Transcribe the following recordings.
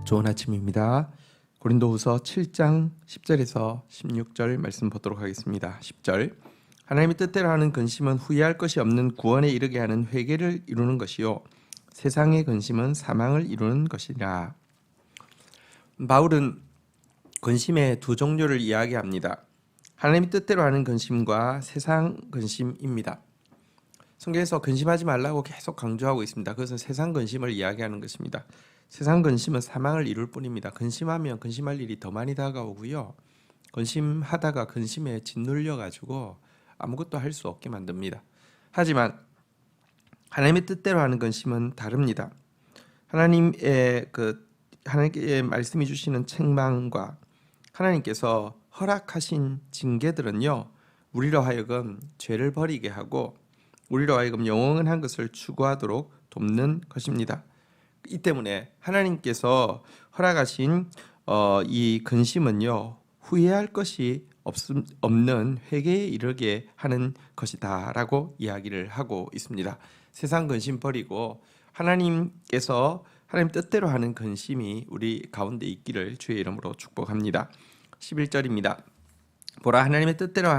좋은 아침입니다. 고린도후서 7장 10절에서 16절 말씀 보도록 하겠습니다. 10절 하나님의 뜻대로 하는 근심은 후회할 것이 없는 구원에 이르게 하는 회개를 이루는 것이요 세상의 근심은 사망을 이루는 것이라. 바울은 근심의 두 종류를 이야기합니다. 하나님의 뜻대로 하는 근심과 세상 근심입니다. 성경에서 근심하지 말라고 계속 강조하고 있습니다. 그것은 세상 근심을 이야기하는 것입니다. 세상 근심은 사망을 이룰 뿐입니다. 근심하면 근심할 일이 더 많이 다가오고요. 근심하다가 근심에 짓눌려 가지고 아무것도 할 수 없게 만듭니다. 하지만 하나님의 뜻대로 하는 근심은 다릅니다. 하나님의 말씀이 주시는 책망과 하나님께서 허락하신 징계들은요, 우리로 하여금 죄를 버리게 하고 우리로 하여금 영원한 것을 추구하도록 돕는 것입니다. 이 때문에 하나님께서 허락하신 이 근심은요, 후회할 것이 없는 회개에 이르게 하는 것이다라고 이야기를 하고 있습니다. 세상 근심 버리고 하나님께서 하나님 뜻대로 하는 근심이 우리 가운데 있기를 주의 이름으로 축복합니다. 11절입니다. 보라, 하나님의 뜻대로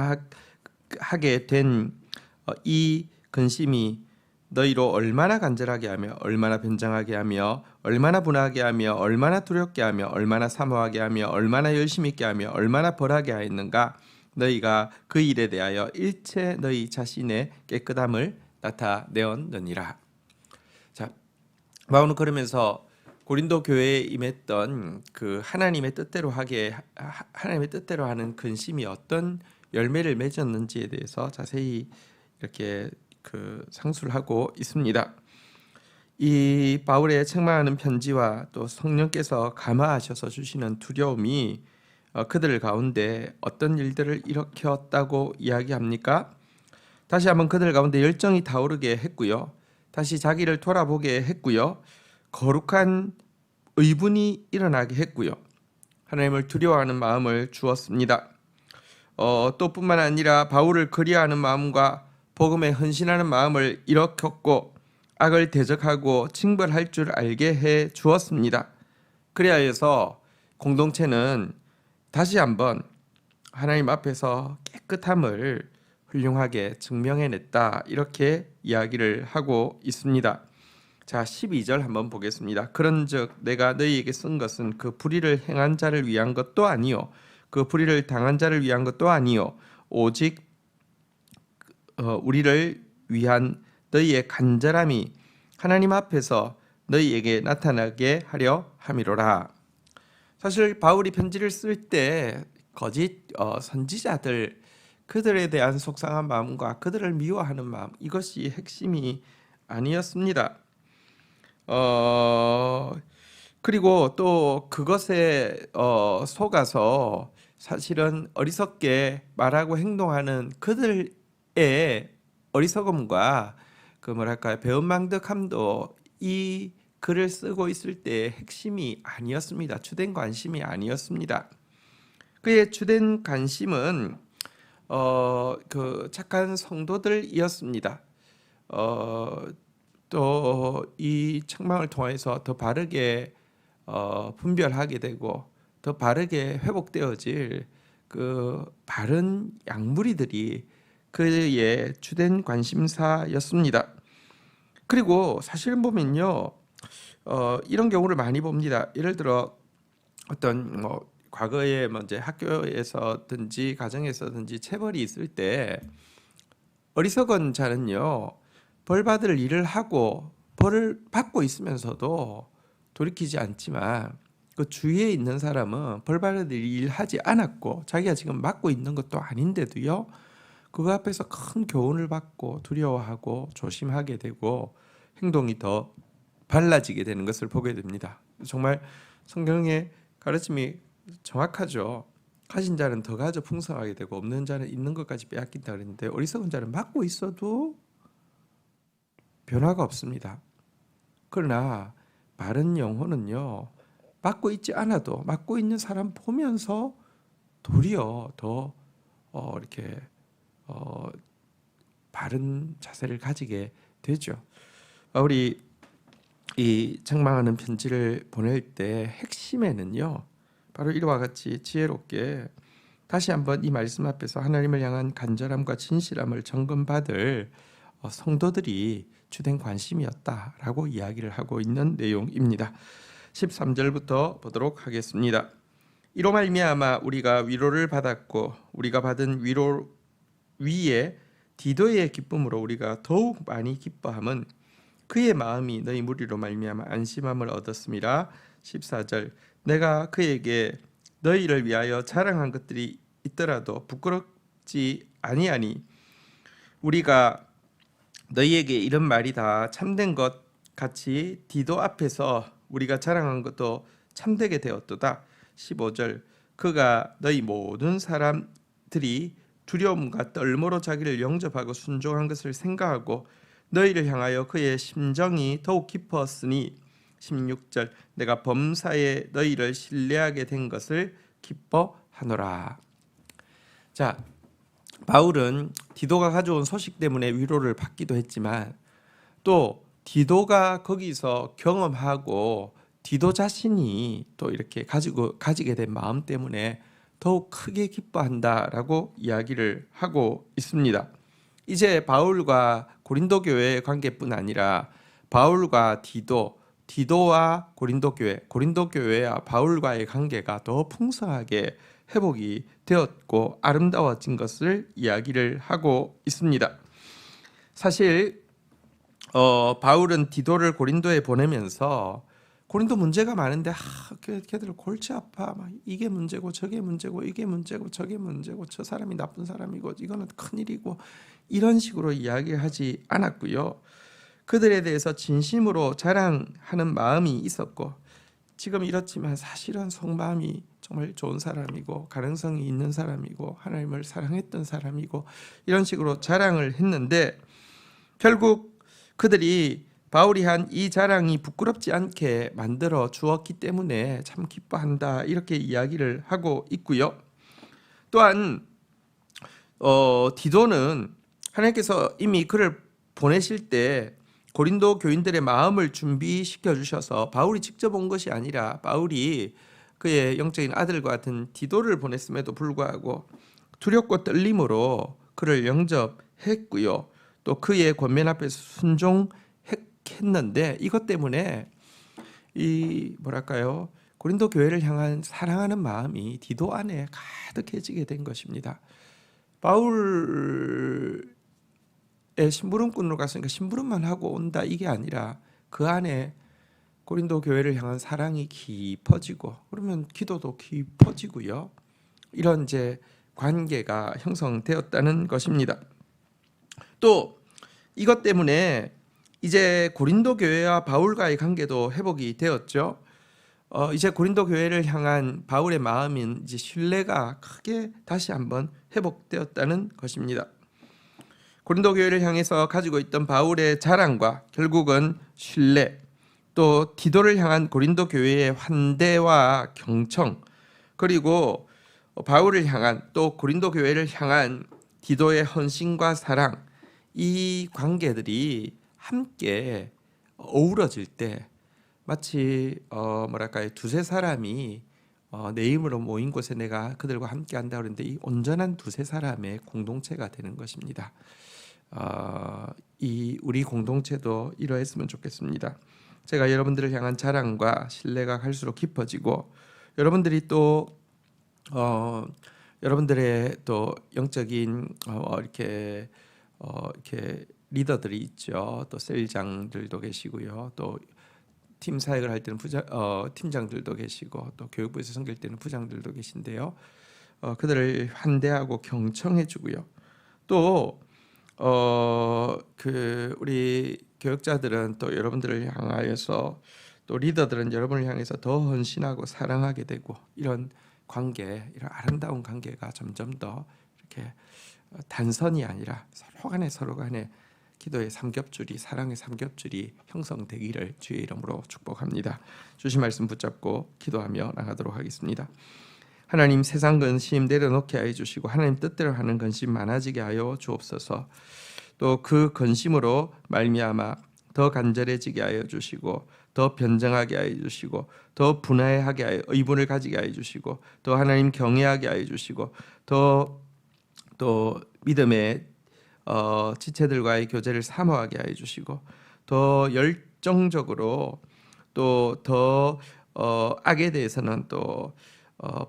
하게 된 이 근심이 너희로 얼마나 간절하게 하며 얼마나 변장하게 하며 얼마나 분하게 하며 얼마나 두렵게 하며 얼마나 사모하게 하며 얼마나 열심히 있게 하며 얼마나 벌하게 하였는가. 너희가 그 일에 대하여 일체 너희 자신의 깨끗함을 나타내었느니라. 자, 바울은 그러면서 고린도 교회에 임했던 그 하나님의 뜻대로 하는 근심이 어떤 열매를 맺었는지에 대해서 자세히 이렇게 상수를 하고 있습니다. 이 바울의 책망하는 편지와 또 성령께서 감화하셔서 주시는 두려움이 그들 가운데 어떤 일들을 일으켰다고 이야기합니까? 다시 한번 그들 가운데 열정이 타오르게 했고요. 다시 자기를 돌아보게 했고요. 거룩한 의분이 일어나게 했고요. 하나님을 두려워하는 마음을 주었습니다. 또 뿐만 아니라 바울을 그리워하는 마음과 복음에 헌신하는 마음을 일으켰고 악을 대적하고 징벌할 줄 알게 해 주었습니다. 그리하여서 공동체는 다시 한번 하나님 앞에서 깨끗함을 훌륭하게 증명해냈다, 이렇게 이야기를 하고 있습니다. 자, 12절 한번 보겠습니다. 그런즉 내가 너희에게 쓴 것은 그 불의를 행한 자를 위한 것도 아니요 그 불의를 당한 자를 위한 것도 아니요 오직 우리를 위한 너희의 간절함이 하나님 앞에서 너희에게 나타나게 하려 함이로라. 사실 바울이 편지를 쓸 때 거짓 선지자들, 그들에 대한 속상한 마음과 그들을 미워하는 마음, 이것이 핵심이 아니었습니다. 그리고 또 그것에 속아서 사실은 어리석게 말하고 행동하는 그들의 어리석음과 배은망덕함도 이 글을 쓰고 있을 때 핵심이 아니었습니다. 주된 관심이 아니었습니다. 그의 주된 관심은 그 착한 성도들이었습니다. 또 이 책망을 통해서 더 바르게 분별하게 되고 더 바르게 회복되어질 그 바른 양무리들이 그의 주된 관심사였습니다. 그리고 사실 보면요, 이런 경우를 많이 봅니다. 예를 들어 어떤 과거에 이제 학교에서든지 가정에서든지 체벌이 있을 때 어리석은 자는요, 벌 받을 일을 하고 벌을 받고 있으면서도 돌이키지 않지만 그 주위에 있는 사람은 벌 받을 일 하지 않았고 자기가 지금 맡고 있는 것도 아닌데도요, 그거 앞에서 큰 교훈을 받고 두려워하고 조심하게 되고 행동이 더 발라지게 되는 것을 보게 됩니다. 정말 성경의 가르침이 정확하죠. 가진 자는 더 가져 풍성하게 되고 없는 자는 있는 것까지 빼앗긴다 그랬는데, 어리석은 자는 맡고 있어도 변화가 없습니다. 그러나 바른 영혼은요, 맡고 있지 않아도 맡고 있는 사람 보면서 도리어 더 이렇게 바른 자세를 가지게 되죠. 우리 이 책망하는 편지를 보낼 때 핵심에는요, 바로 이와 같이 지혜롭게 다시 한번 이 말씀 앞에서 하나님을 향한 간절함과 진실함을 점검받을 성도들이 주된 관심이었다라고 이야기를 하고 있는 내용입니다. 13절부터 보도록 하겠습니다. 이로 말미암아 우리가 위로를 받았고 우리가 받은 위로 위에 디도의 기쁨으로 우리가 더욱 많이 기뻐함은 그의 마음이 너희 무리로 말미암아 안심함을 얻었음이라. 14절 내가 그에게 너희를 위하여 자랑한 것들이 있더라도 부끄럽지 아니하니 우리가 너희에게 이런 말이 다 참된 것 같이 디도 앞에서 우리가 자랑한 것도 참되게 되었도다. 15절 그가 너희 모든 사람들이 두려움과 떨므로 자기를 영접하고 순종한 것을 생각하고 너희를 향하여 그의 심정이 더욱 깊었으니 16절 내가 범사에 너희를 신뢰하게 된 것을 기뻐하노라. 자, 바울은 디도가 가져온 소식 때문에 위로를 받기도 했지만 또 디도가 거기서 경험하고 디도 자신이 또 이렇게 가지게 된 마음 때문에 더욱 크게 기뻐한다라고 이야기를 하고 있습니다. 이제 바울과 고린도 교회의 관계뿐 아니라 바울과 디도와 고린도 교회와 바울과의 관계가 더 풍성하게 회복이 되었고 아름다워진 것을 이야기를 하고 있습니다. 사실 바울은 디도를 고린도에 보내면서 고린도 문제가 많은데 걔들 골치 아파, 막 이게 문제고 저게 문제고 이게 문제고 저게 문제고 저 사람이 나쁜 사람이고 이거는 큰일이고 이런 식으로 이야기하지 않았고요. 그들에 대해서 진심으로 자랑하는 마음이 있었고 지금 이렇지만 사실은 속마음이 정말 좋은 사람이고 가능성이 있는 사람이고 하나님을 사랑했던 사람이고 이런 식으로 자랑을 했는데 결국 그들이 바울이 한 이 자랑이 부끄럽지 않게 만들어 주었기 때문에 참 기뻐한다 이렇게 이야기를 하고 있고요. 또한 디도는 하나님께서 이미 그를 보내실 때 고린도 교인들의 마음을 준비시켜 주셔서 바울이 직접 온 것이 아니라 바울이 그의 영적인 아들과 같은 디도를 보냈음에도 불구하고 두렵고 떨림으로 그를 영접했고요. 또 그의 권면 앞에서 순종했는데 이것 때문에 이 고린도 교회를 향한 사랑하는 마음이 디도 안에 가득해지게 된 것입니다. 바울의 심부름꾼으로 갔으니까 심부름만 하고 온다 이게 아니라 그 안에 고린도 교회를 향한 사랑이 깊어지고 그러면 기도도 깊어지고요. 이런 이제 관계가 형성되었다는 것입니다. 또 이것 때문에 이제 고린도 교회와 바울과의 관계도 회복이 되었죠. 이제 고린도 교회를 향한 바울의 마음인 이제 신뢰가 크게 다시 한번 회복되었다는 것입니다. 고린도 교회를 향해서 가지고 있던 바울의 자랑과 결국은 신뢰, 또 디도를 향한 고린도 교회의 환대와 경청, 그리고 바울을 향한 또 고린도 교회를 향한 디도의 헌신과 사랑, 이 관계들이 함께 어우러질 때 마치 두세 사람이 내 이름으로 모인 곳에 내가 그들과 함께 한다 그러는데 이 온전한 두세 사람의 공동체가 되는 것입니다. 이 우리 공동체도 이러했으면 좋겠습니다. 제가 여러분들을 향한 자랑과 신뢰가 갈수록 깊어지고 여러분들이 또 여러분들의 또 영적인 이렇게 리더들이 있죠. 또 셀장들도 계시고요. 또 팀 사역을 할 때는 팀장들도 계시고 또 교육부에서 섬길 때는 부장들도 계신데요. 그들을 환대하고 경청해주고요. 또 우리 교육자들은 또 여러분들을 향하여서 또 리더들은 여러분을 향해서 더 헌신하고 사랑하게 되고 이런 관계, 이런 아름다운 관계가 점점 더 이렇게 단선이 아니라 서로 간에 기도의 삼겹줄이 사랑의 삼겹줄이 형성되기를 주의 이름으로 축복합니다. 주신 말씀 붙잡고 기도하며 나가도록 하겠습니다. 하나님 세상 근심 내려놓게 하여 주시고 하나님 뜻대로 하는 근심 많아지게 하여 주옵소서. 또 그 근심으로 말미암아 더 간절해지게 하여 주시고 더 변정하게 하여 주시고 더 분해하게 하여 의분을 가지게 하여 주시고 더 하나님 경외하게 하여 주시고 더 또 믿음의 지체들과의 교제를 사모하게 하여 주시고 더 열정적으로 또 더 악에 대해서는 또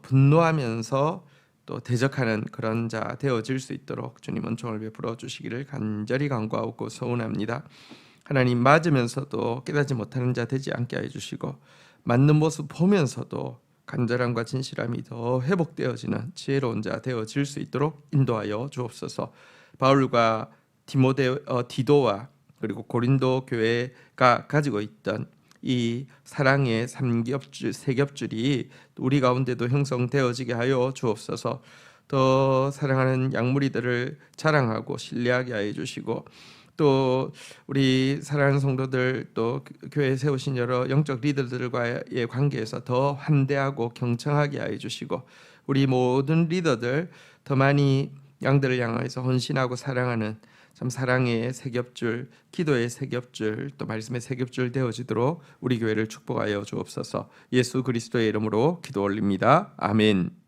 분노하면서 또 대적하는 그런 자 되어질 수 있도록 주님 은총을 베풀어 주시기를 간절히 간구하고 소원합니다. 하나님, 맞으면서도 깨닫지 못하는 자 되지 않게 해 주시고 맞는 모습 보면서도 간절함과 진실함이 더 회복되어지는 지혜로운 자 되어질 수 있도록 인도하여 주옵소서. 바울과 디도와 그리고 고린도 교회가 가지고 있던 이 사랑의 세 겹줄이 우리 가운데도 형성되어지게 하여 주옵소서. 더 사랑하는 양무리들을 자랑하고 신뢰하게 하여 주시고 또 우리 사랑하는 성도들 또 교회에 세우신 여러 영적 리더들과의 관계에서 더 환대하고 경청하게 하여 주시고 우리 모든 리더들 더 많이 양들을 향해서 헌신하고 사랑하는 참 사랑의 세 겹줄, 기도의 세 겹줄, 또 말씀의 세 겹줄 되어지도록 우리 교회를 축복하여 주옵소서. 예수 그리스도의 이름으로 기도 올립니다. 아멘.